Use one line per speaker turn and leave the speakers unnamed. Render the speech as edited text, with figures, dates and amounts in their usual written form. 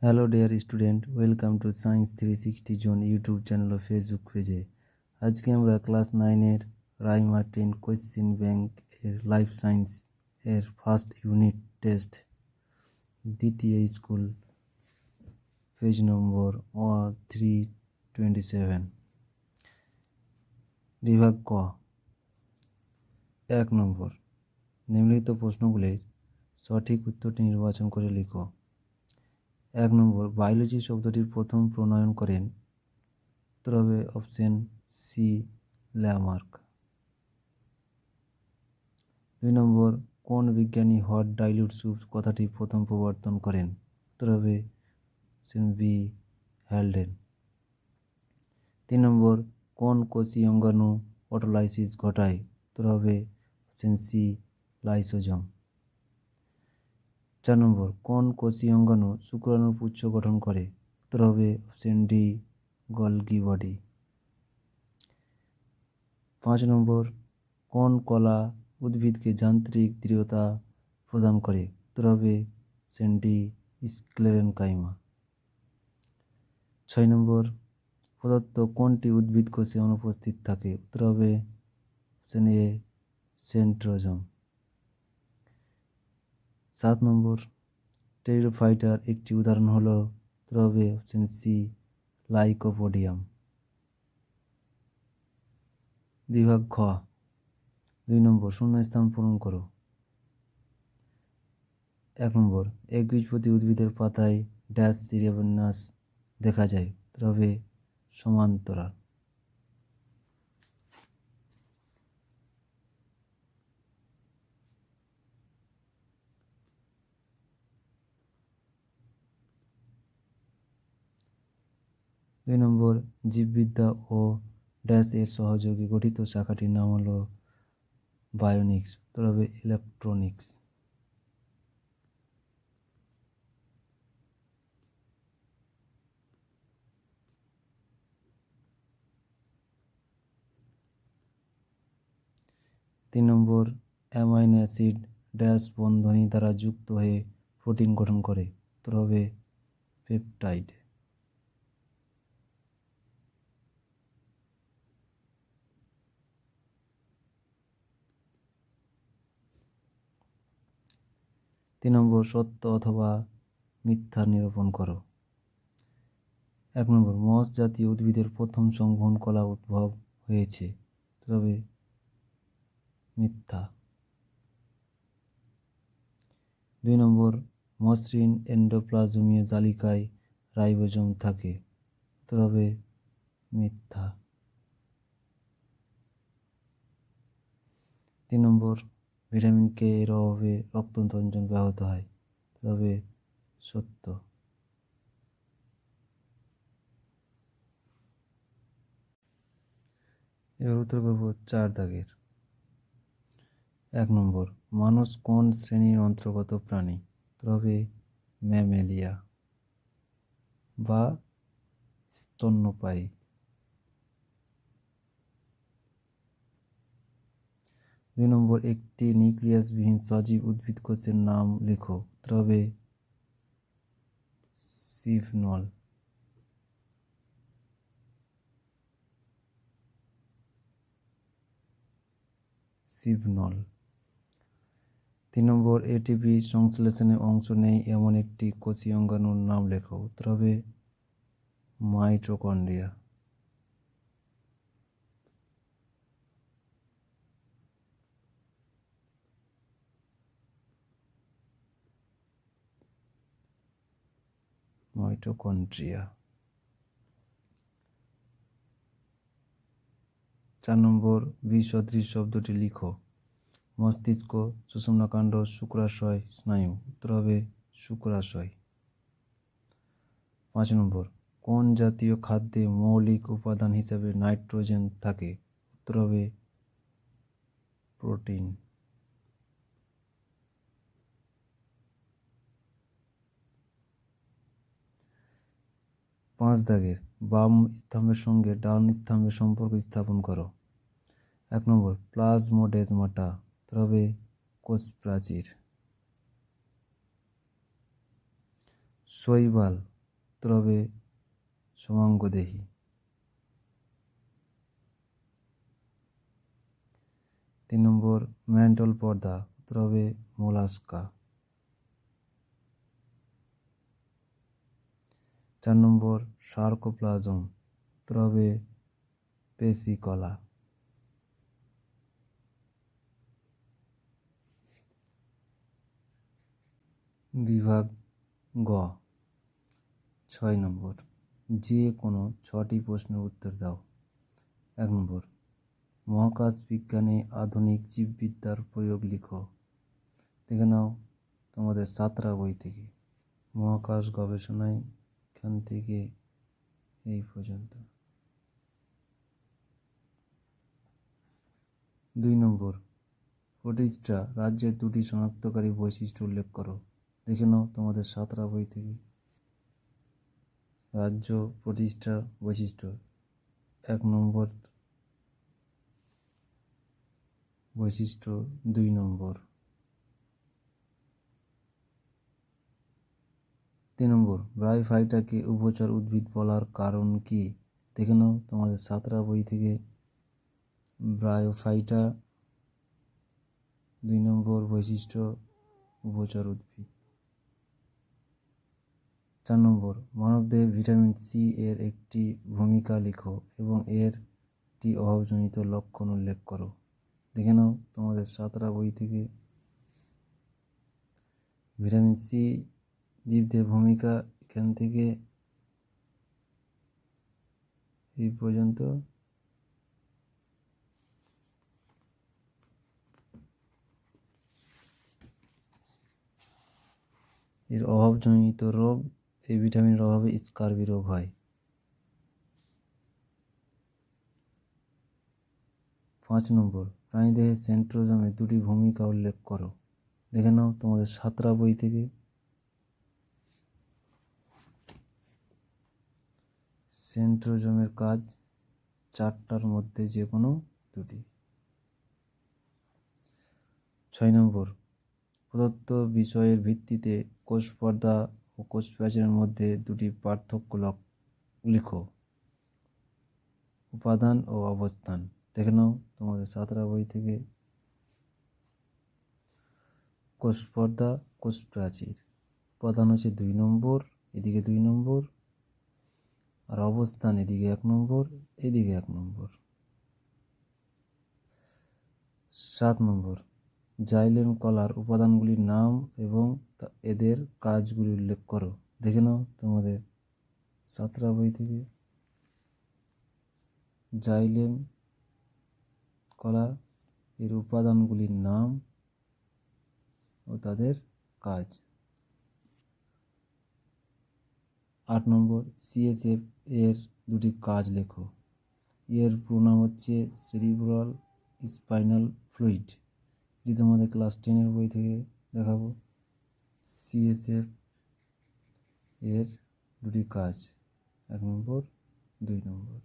Hello dear student, welcome to science 360 zone YouTube channel ও Facebook পেজে। আজকে আমরা ক্লাস 9-এর রায় মার্টিন কোয়েশ্চেন ব্যাংক এর লাইফ সায়েন্স এর ফার্স্ট ইউনিট টেস্ট দ্বিতীয় স্কুল পেজ নম্বর 327 বিভাগ ক। 1 নম্বর, নিম্নলিখিত প্রশ্নগুলির সঠিক উত্তরটি নির্বাচন করে লিখো। 1 নম্বর, বায়োলজি শব্দটির প্রথম প্রণয়ন করেন? উত্তর হবে অপশন সি, ল্যামার্ক। 2 নম্বর, কোন বিজ্ঞানী হট ডাইলিউট স্যুপ কথাটি প্রথম প্রবর্তন করেন? উত্তর হবে অপশন বি, হ্যালডেন। 3 নম্বর, কোন কোষীয় অঙ্গাণু অটোলাইসিস ঘটায়? উত্তর হবে অপশন সি, লাইসোজোম। 4 নম্বর, কোন কোষীয় অঙ্গাণু শুক্রাণুর পুচ্ছ গঠন করে? উত্তর হবে অপশন ডি, গলগি বডি। 5 নম্বর, কোন কলা উদ্ভিদকে যান্ত্রিক দৃঢ়তা প্রদান করে? উত্তর হবে অপশন ডি, স্ক্লেরেনকাইমা। 6 নম্বর, প্রদত্ত কোনটি উদ্ভিদ কোষে অনুপস্থিত থাকে? উত্তর হবে অপশন এ, সেন্ট্রোজোম। 7 নম্বর, টেরিডোফাইটার একটি উদাহরণ হলো? উত্তর হবে অপশন সি, লাইকোপোডিয়াম। বিভাগ খ। 2 নম্বর, শূন্যস্থান পূরণ করো। 1 নম্বর, একবীজপত্রী উদ্ভিদের পাতায় ড্যাশ শিরাবিন্যাস দেখা যায়? উত্তর হবে সমান্তরাল। 2 নম্বর, জীববিদ্যা ও ড্যাশ এর সহযোগে গঠিত শাখাটির নাম হলো বায়োনিক্স। উত্তর হবে ইলেকট্রনিক্স। 3 নম্বর, অ্যামাইনো অ্যাসিড ড্যাশ বন্ধনী দ্বারা যুক্ত হয়ে প্রোটিন গঠন করে? উত্তর হবে পেপটাইড। 3 নম্বর, সত্য অথবা মিথ্যা নিরূপণ করো। 1 নম্বর, মস জাতীয় উদ্ভিদের প্রথম সংবহন কলা উদ্ভব হয়েছে? উত্তর হবে মিথ্যা। 2 নম্বর, মসৃণ এন্ডোপ্লাজমীয় জালিকায় রাইবোজোম থাকে? উত্তর হবে মিথ্যা। 3 নম্বর, ভিটামিন কে এর অভাবে রক্ততঞ্জন ব্যাহত হয়? উত্তর হবে সত্য। এবার উত্তর করব 4 দাগের। 1 নম্বর, মানুষ কোন শ্রেণীর অন্তর্গত প্রাণী? উত্তর হবে ম্যামেলিয়া বা স্তন্যপায়ী। 2 নম্বর, একটি নিউক্লিয়াসবিহীন সজীব উদ্ভিদ কোষের নাম লেখো? উত্তর হবে সিফনল। 3 নম্বর, এটিপি সংশ্লেষণে অংশ নেয় এমন একটি কোষীয় অঙ্গাণুর নাম লেখো? উত্তর হবে মাইটোকন্ড্রিয়া। 4 নম্বর, বিসদৃশ শব্দটি লিখো। মস্তিষ্ক, সুষুম্নাকাণ্ড, শুক্রাশয়, স্নায়ু? উত্তর হবে শুক্রাশয়। 5 নম্বর, কোন জাতীয় খাদ্যে মৌলিক উপাদান হিসেবে নাইট্রোজেন থাকে? উত্তর হবে প্রোটিন। 5 দাগের, বাম স্তম্ভের সঙ্গে ডান স্তম্ভের সম্পর্ক স্থাপন করো। 1 নম্বর, প্লাজমোডেজমাটা? উত্তর হবে কোষ প্রাচীর। শৈবাল, উত্তর হবে সমাঙ্গদেহী। 3 নম্বর ম্যান্টল পর্দা, উত্তর হবে মোলাস্কা। 4 নম্বর সার্কোপ্লাজম, উত্তর হবে পেসিকলা। বিভাগ গ 6 নম্বর যে কোনো 6টি প্রশ্নের উত্তর দাও। 1 নম্বর মহাকাশ বিজ্ঞানে আধুনিক জীববিদ্যার প্রয়োগ লিখো। দেখে নাও তোমাদের সাতরা বই থেকে। মহাকাশ গবেষণায় এখান থেকে এই পর্যন্ত। 2 নম্বর প্রতিষ্ঠা রাজ্যের 2টি শনাক্তকারী বৈশিষ্ট্য উল্লেখ করো। দেখে নাও তোমাদের সাতরা বই থেকে। রাজ্য প্রতিষ্ঠা বৈশিষ্ট্য 1 নম্বর বৈশিষ্ট্য 2 নম্বর। 3 নম্বর ব্রায়োফাইটাকে উভচর উদ্ভিদ বলার কারণ কি। দেখে নাও তোমাদের সাতরা বই থেকে। ব্রায়োফাইটা 2 নম্বর বৈশিষ্ট্য উভচর উদ্ভিদ। 4 নম্বর মানবদেহে ভিটামিন সি এর একটি ভূমিকা লিখো এবং এর একটি অভাবজনিত লক্ষণ উল্লেখ করো। দেখে নাও তোমাদের সাতরা বই থেকে। ভিটামিন সি জীবদের ভূমিকা এখান থেকে এই পর্যন্ত। এর অভাবজনিত রোগ, এই ভিটামিনের অভাবে স্কারবি রোগ হয়। 5 নম্বর প্রাণীদেহের সেন্ট্রোজোমের 2টি ভূমিকা উল্লেখ করো। দেখে নাও তোমাদের সাতরা বই থেকে। সেন্ট্রোজোমের কাজ 4টার মধ্যে যে কোনো 2টি। 6 নম্বর প্রদত্ত বিষয়ের ভিত্তিতে কোষ পর্দা ও কোষ প্রাচীরের মধ্যে 2টি পার্থক্য লিখো। উপাদান ও অবস্থান। দেখে নাও তোমাদের সাতরা বই থেকে। কোষ পর্দা, কোষ প্রাচীর। উপাদান হচ্ছে 2 নম্বর, এদিকে 2 নম্বর, আর অবস্থান এদিকে 1 নম্বর, এদিকে 1 নম্বর। 7 নম্বর জাইলেম কলার উপাদানগুলির নাম এবং এদের কাজগুলি উল্লেখ করো। দেখে নাও তোমাদের সাতরা বই থেকে। জাইলেম কলা এর উপাদানগুলির নাম ও তাদের কাজ। 8 নম্বর সিএসএফ এর 2টি কাজ লেখো। এর পুরো নাম হচ্ছে সেরিব্রাল স্পাইনাল ফ্লুইড। এটি তোমাদের ক্লাস 10-এর বই থেকে দেখাবো। সিএসএফ এর 2টি কাজ 1 নম্বর 2 নম্বর।